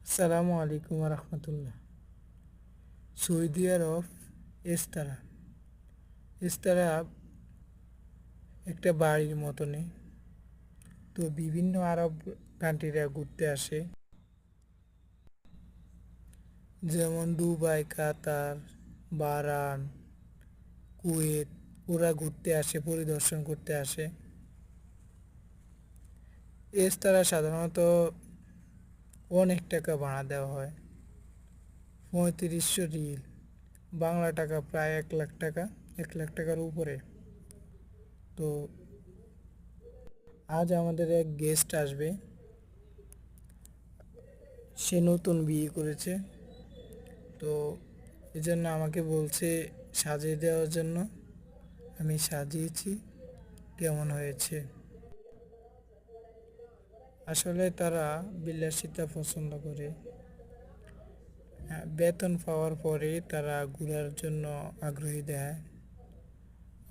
আসসালামু আলাইকুম রহমতুল্লাহ। সৌদি আরব এস্তারা এস্তারা একটা বাড়ির মতনই। তো বিভিন্ন আরব কান্ট্রিরা ঘুরতে আসে, যেমন দুবাই, কাতার, বাহরান, কুয়েত। ওরা ঘুরতে আসে, পরিদর্শন করতে আসে। এস্তারা সাধারণত অনেক টাকা ভাড়া দেওয়া হয়, 3500 রিল, বাংলা টাকা প্রায় 1 লাখ টাকা, 1 লাখ টাকার উপরে। তো আজ আমাদের এক গেস্ট আসবে। সে নতুন বিয়ে করেছে, তো এজন্য আমাকে বলছে সাজিয়ে দেওয়ার জন্য। আমি সাজিয়েছি। কেমন হয়েছে? আসলে তারা বিলাসিতা পছন্দ করে। বেতন পাওয়ার পরে তারা ঘোরার জন্য আগ্রহী দেয়।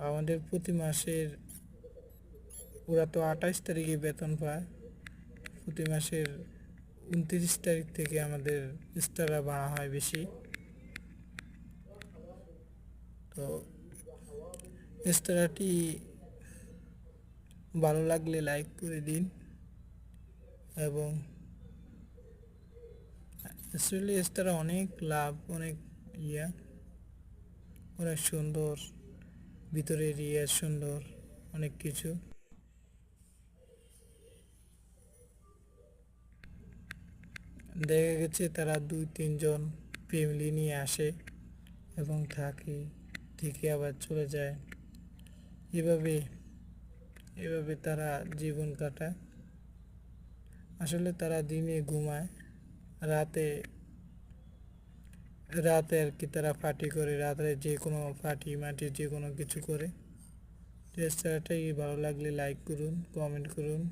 আমাদের প্রতি মাসের, ওরা তো 28 তারিখে বেতন পায়, প্রতি মাসের 29 তারিখ থেকে আমাদের এক্সট্রা বাড়া হয় বেশি। তো এক্সট্রাটি ভালো লাগলে লাইক করে দিন। এবং আসলে এক্সট্রা অনেক লাভ, অনেক ইয়া, অনেক সুন্দর, ভিতরের ইয়া সুন্দর, অনেক কিছু। দেখা গেছে তারা 2-3 জন ফ্যামিলি নিয়ে আসে এবং থাকে, থেকে আবার চলে যায়। এভাবে এভাবে তারা জীবন কাটায়। আসলে তারা দিনে ঘুমায়, রাতে রাতে আর কি তারা পার্টি করে, রাতে যে কোনো পার্টি মাটি যে কোনো কিছু করে। রেস্তোরাঁটাই ভালো লাগলে লাইক করুন, কমেন্ট করুন।